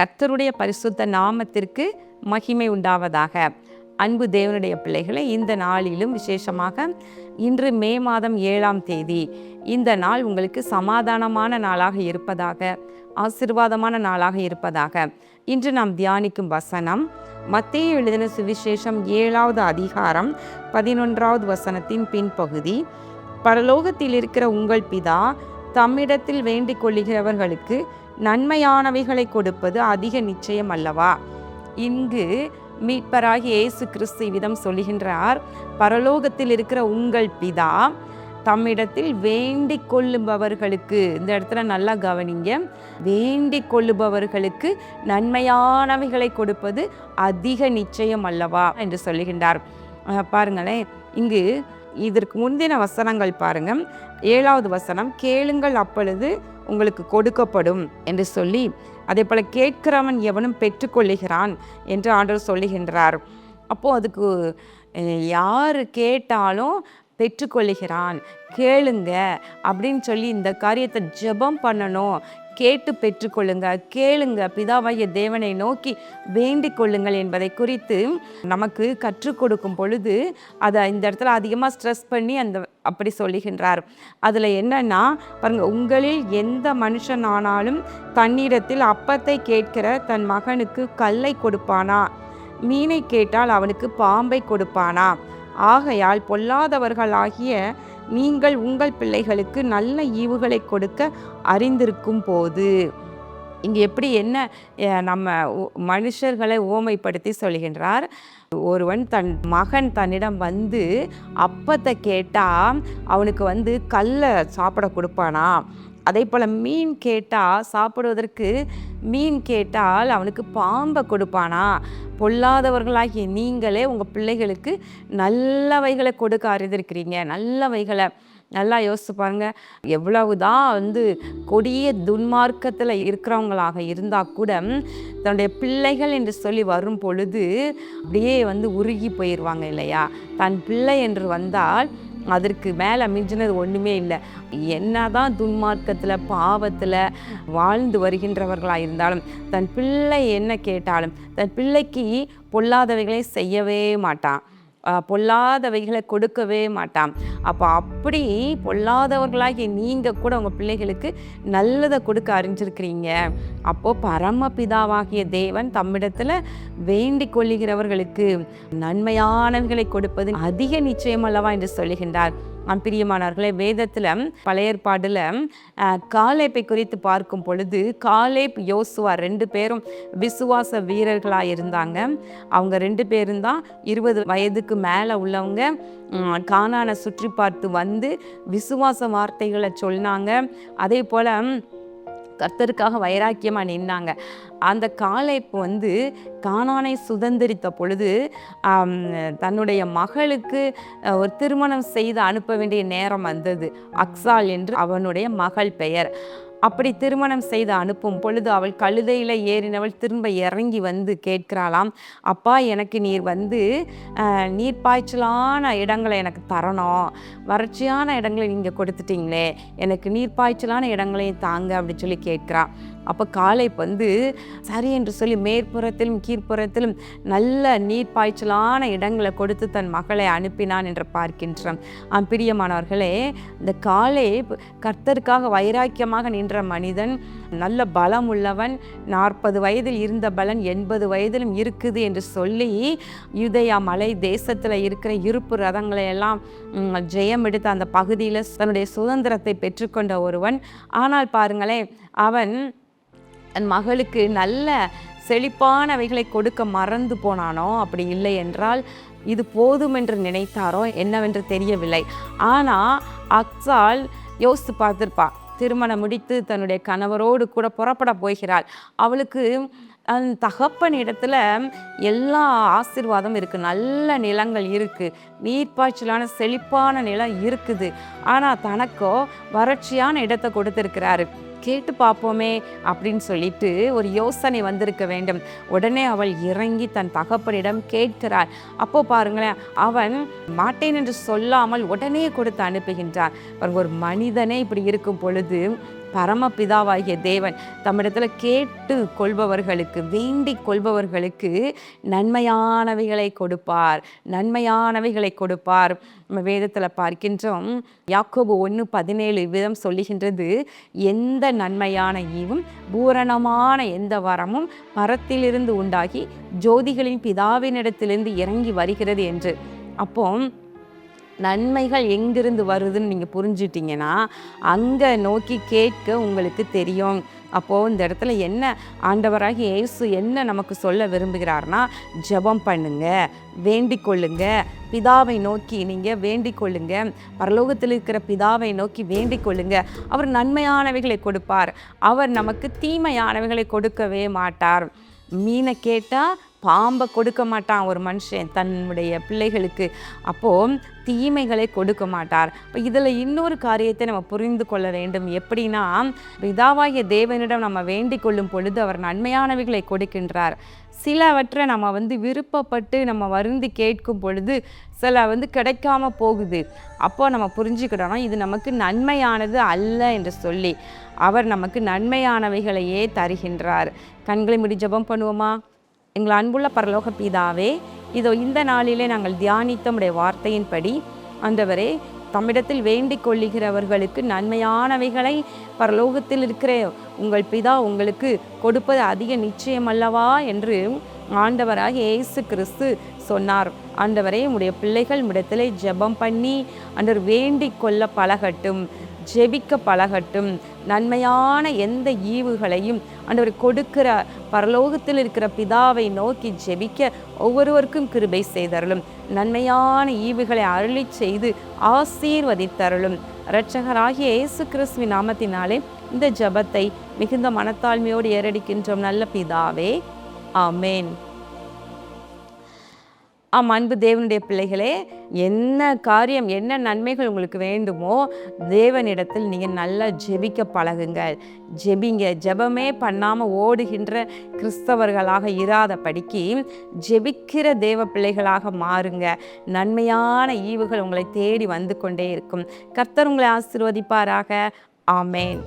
கர்த்தருடைய பரிசுத்த நாமத்திற்கு மகிமை உண்டாவதாக. அன்பு தேவனுடைய பிள்ளைகளை, இந்த நாளிலும் விசேஷமாக இன்று மே மாதம் 7ஆம் தேதி, இந்த நாள் உங்களுக்கு சமாதானமான நாளாக இருப்பதாக, ஆசீர்வாதமான நாளாக இருப்பதாக. இன்று நாம் தியானிக்கும் வசனம் மத்தேயு எழுதின சுவிசேஷம் 7வது அதிகாரம் 11வது வசனத்தின் பின்பகுதி. பரலோகத்தில் இருக்கிற உங்கள் பிதா தம்மிடத்தில் வேண்டிக் கொள்ளுகிறவர்களுக்கு நன்மையானவைகளை கொடுப்பது அதிக நிச்சயம் அல்லவா? இங்கு மீட்பராகிய இயேசு கிறிஸ்து விதம் சொல்லுகின்றார், பரலோகத்தில் இருக்கிற உங்கள் பிதா தம்மிடத்தில் வேண்டிக் கொள்ளுபவர்களுக்கு, இந்த இடத்துல நல்லா கவனிங்க, வேண்டிக் கொள்ளுபவர்களுக்கு நன்மையானவைகளை கொடுப்பது அதிக நிச்சயம் அல்லவா என்று சொல்லுகின்றார். பாருங்களேன், இங்கு இதற்கு முந்தின வசனங்கள் பாருங்க. 7வது வசனம், கேளுங்கள் அப்பொழுது உங்களுக்கு கொடுக்கப்படும் என்று சொல்லி, அதே போல கேட்கிறவன் எவனும் பெற்றுக்கொள்ளுகிறான் என்று ஆண்டவர் சொல்லுகின்றார். அப்போது அதுக்கு யார் கேட்டாலும் பெற்றுக்கொள்ளுகிறான், கேளுங்க அப்படின்னு சொல்லி இந்த காரியத்தை ஜெபம் பண்ணணும். கேட்டு பெற்றுக்கொள்ளுங்க, கேளுங்க, பிதாவாகிய தேவனை நோக்கி வேண்டிக் கொள்ளுங்கள் என்பதை குறித்து நமக்கு கற்றுக் கொடுக்கும் பொழுது அதை இந்த இடத்துல அதிகமாக ஸ்ட்ரெஸ் பண்ணி அப்படி சொல்லுகின்றார். அதில் என்னன்னா பாருங்க, உங்களில் எந்த மனுஷன் ஆனாலும் தன்னிடத்தில் அப்பத்தை கேட்கிற தன் மகனுக்கு கல்லை கொடுப்பானா? மீனை கேட்டால் அவனுக்கு பாம்பை கொடுப்பானா? ஆகையால் பொல்லாதவர்களாகிய நீங்கள் உங்கள் பிள்ளைகளுக்கு நல்ல ஈவுகளை கொடுக்க அறிந்திருக்கும் போது. இங்கே எப்படி என்ன நம்ம மனுஷர்களை உவமைப்படுத்தி சொல்கின்றார். ஒருவன் தன் மகன் தன்னிடம் வந்து அப்பத்தை கேட்டால் அவனுக்கு கல்லை சாப்பிட கொடுப்பானா? அதே போல் மீன் கேட்டால் சாப்பிடுவதற்கு மீன் கேட்டால் அவனுக்கு பாம்பை கொடுப்பானா? பொல்லாதவர்களாகிய நீங்களே உங்கள் பிள்ளைகளுக்கு நல்லவைகளை கொடுக்க அறிந்திருக்கிறீங்க. நல்லவைகளை நல்லா யோசிச்சு பாருங்க. எவ்வளவுதான் கொடிய துன்மார்க்கத்தில் இருக்கிறவங்களாக இருந்தால் கூட தன்னுடைய பிள்ளைகள் என்று சொல்லி வரும் பொழுது அப்படியே உருகி போயிடுவாங்க இல்லையா? தன் பிள்ளை என்று வந்தால் அதற்கு மேலே மிஞ்சினது ஒன்றுமே இல்லை. என்னதான் துன்மார்க்கத்தில் பாவத்தில் வாழ்ந்து வருகின்றவர்களாக இருந்தாலும் தன் பிள்ளை என்ன கேட்டாலும் தன் பிள்ளைக்கு பொல்லாதவைகளை செய்யவே மாட்டான், பொல்லாதவைகளை கொடுக்கவே மாட்டான். அப்போ அப்படி பொல்லாதவர்களாகி நீங்கள் கூட உங்கள் பிள்ளைகளுக்கு நல்லதை கொடுக்க அறிஞ்சிருக்கிறீங்க. அப்போது பரமபிதாவாகிய தேவன் தம்மிடத்தில் வேண்டிக் கொள்ளுகிறவர்களுக்கு நன்மையானவைகளை கொடுப்பது அதிக நிச்சயம் அல்லவா என்று சொல்லுகின்றார். பிரியமானவர்களே, வேதத்தில் பழைய ஏற்பாடில் காலேப்பை குறித்து பார்க்கும் பொழுது காலேப் யோசுவா 2 பேரும் விசுவாச வீரர்களாக இருந்தாங்க. அவங்க 2 பேரும் தான் 20 வயதுக்கு மேலே உள்ளவங்க. கானானை சுற்றி பார்த்து விசுவாச வார்த்தைகளை சொன்னாங்க. அதே போல் கர்த்தருக்காக வைராக்கியமாக நின்னாங்க. அந்த காலேப் கானானை சுதந்திரித்த பொழுது தன்னுடைய மகளுக்கு ஒரு திருமணம் செய்து அனுப்ப வேண்டிய நேரம் வந்தது. அக்சால் என்று அவனுடைய மகள் பெயர். அப்படி திருமணம் செய்து அனுப்பும் பொழுது அவள் கழுதையில் ஏறினவள் திரும்ப இறங்கி கேட்கிறாளாம், அப்பா எனக்கு நீர் நீர்ப்பாய்ச்சலான இடங்களை எனக்கு தரணும், வறட்சியான இடங்களை நீங்கள் கொடுத்துட்டீங்களே, எனக்கு நீர்ப்பாய்ச்சலான இடங்களையும் தாங்க அப்படின்னு சொல்லி கேட்குறான். அப்போ காலேப் சரி என்று சொல்லி மேற்புறத்திலும் கீழ்ப்புறத்திலும் நல்ல நீர்ப்பாய்ச்சலான இடங்களை கொடுத்து தன் மகளை அனுப்பினான் என்று பார்க்கின்றோம். பிரியமானவர்களே, இந்த காலேப் கர்த்தருக்காக வைராக்கியமாக நின்ற மனிதன், நல்ல பலம் உள்ளவன். 40 வயதில் இருந்த பலன் 80 வயதிலும் இருக்குது என்று சொல்லி யூதேயா மலை தேசத்தில் இருக்கிற இருப்பு ரதங்களை எல்லாம் ஜெயம் எடுத்த அந்த பகுதியில் தன்னுடைய சுதந்திரத்தை பெற்றுக்கொண்ட ஒருவன். ஆனால் பாருங்களேன், அவன் தன் மகளுக்கு நல்ல செழிப்பானவைகளை கொடுக்க மறந்து போனானோ, அப்படி இல்லை என்றால் இது போதும் என்று நினைத்தாரோ என்னவென்று தெரியவில்லை. ஆனால் அக்சால் யோசித்து பார்த்துருப்பா. திருமணம் முடித்து தன்னுடைய கணவரோடு கூட புறப்பட போகிறாள். அவளுக்கு அந்த தகப்பன் இடத்துல எல்லா ஆசீர்வாதம் இருக்குது, நல்ல நிலங்கள் இருக்குது, நீர்ப்பாய்ச்சலான செழிப்பான நிலம் இருக்குது. ஆனால் தனக்கோ வறட்சியான இடத்தை கொடுத்துருக்கிறாரு. கேட்டு பார்ப்போமே அப்படின்னு சொல்லிட்டு ஒரு யோசனை வந்திருக்க வேண்டும். உடனே அவள் இறங்கி தன் தகப்பனிடம் கேட்கிறாள். அப்போ பாருங்களேன், அவன் மாட்டேன் என்று சொல்லாமல் உடனே கொடுத்து அனுப்புகின்றான். ஒரு மனிதனே இப்படி இருக்கும் பொழுது பரமபிதாவாகிய தேவன் தம்மிடத்தில் கேட்டு கொள்பவர்களுக்கு, வேண்டிக் கொள்பவர்களுக்கு நன்மையானவைகளை கொடுப்பார், நன்மையானவைகளை கொடுப்பார். நம்ம வேதத்தில் பார்க்கின்றோம், யாக்கோபு 1:17 விதம் சொல்லுகின்றது, எந்த நன்மையான ஈவும் பூரணமான எந்த வரமும் பரத்திலிருந்து உண்டாகி ஜோதிகளின் பிதாவினிடத்திலிருந்து இறங்கி வருகிறது என்று. அப்போ நன்மைகள் எங்கிருந்து வருதுன்னு நீங்கள் புரிஞ்சிட்டிங்கன்னா அங்கே நோக்கி கேட்க உங்களுக்கு தெரியும். அப்போது இந்த இடத்துல என்ன ஆண்டவராகிய இயேசு என்ன நமக்கு சொல்ல விரும்புகிறார்னா, ஜெபம் பண்ணுங்க, வேண்டிக் கொள்ளுங்க, பிதாவை நோக்கி நீங்கள் வேண்டிக் கொள்ளுங்க, பரலோகத்தில் இருக்கிற பிதாவை நோக்கி வேண்டிக் கொள்ளுங்க. அவர் நன்மையானவைகளை கொடுப்பார், அவர் நமக்கு தீமையானவைகளை கொடுக்கவே மாட்டார். மீனை கேட்டால் பாம்பை கொடுக்க மாட்டான் ஒரு மனுஷன் தன்னுடைய பிள்ளைகளுக்கு. அப்போது தீமைகளை கொடுக்க மாட்டார். இப்போ இதில் இன்னொரு காரியத்தை நம்ம புரிந்து கொள்ள வேண்டும். எப்படின்னா, பிதாவாகிய தேவனிடம் நம்ம வேண்டிக் கொள்ளும் பொழுது அவர் நன்மையானவைகளை கொடுக்கின்றார். சிலவற்றை நம்ம விருப்பப்பட்டு நம்ம வருந்தி கேட்கும் பொழுது சில கிடைக்காம போகுது. அப்போ நம்ம புரிஞ்சுக்கிட்டோம்னா இது நமக்கு நன்மையானது அல்ல என்று சொல்லி அவர் நமக்கு நன்மையானவைகளையே தருகின்றார். கண்களை மூடி ஜெபம் பண்ணுவோமா? எங்கள் அன்புள்ள பரலோக பிதாவே, இதோ இந்த நாளிலே நாங்கள் தியானித்த உம்முடைய வார்த்தையின்படி ஆண்டவரே, தம்மிடத்தில் வேண்டிக் கொள்ளுகிறவர்களுக்கு நன்மையானவைகளை பரலோகத்தில் இருக்கிற உங்கள் பிதா உங்களுக்கு கொடுப்பது அதிக நிச்சயம் அல்லவா என்று ஆண்டவராக இயேசு கிறிஸ்து சொன்னார். ஆண்டவரே, உம்முடைய பிள்ளைகள் உம்மிடத்திலே ஜெபம் பண்ணி ஆண்டவர் வேண்டிக் கொள்ள பழகட்டும், ஜெபிக்க பழகட்டும். நன்மையான எந்த ஈவுகளையும் ஆண்டவர் கொடுக்கிற பரலோகத்தில் இருக்கிற பிதாவை நோக்கி ஜெபிக்க ஒவ்வொருவருக்கும் கிருபை செய்தருளும். நன்மையான ஈவுகளை அருளி செய்து ஆசீர்வதித்தருளும். இரட்சகராகிய இயேசு கிறிஸ்துவின் நாமத்தினாலே இந்த ஜெபத்தை மிகுந்த மனத்தாழ்மையோடு ஏறடிக்கின்றோம் நல்ல பிதாவே, ஆமேன். அன்பு தேவனுடைய பிள்ளைகளே, என்ன காரியம், என்ன நன்மைகள் உங்களுக்கு வேண்டுமோ தேவனிடத்தில் நீங்கள் நல்லா ஜெபிக்க பழகுங்கள். ஜெபிங்க. ஜெபமே பண்ணாமல் ஓடுகின்ற கிறிஸ்தவர்களாக இராதபடிக்கு ஜெபிக்கிற தேவ பிள்ளைகளாக மாறுங்க. நன்மையான ஈவுகள் உங்களை தேடி வந்து கொண்டே இருக்கும். கர்த்தர் உங்களை ஆசீர்வதிப்பாராக. ஆமேன்.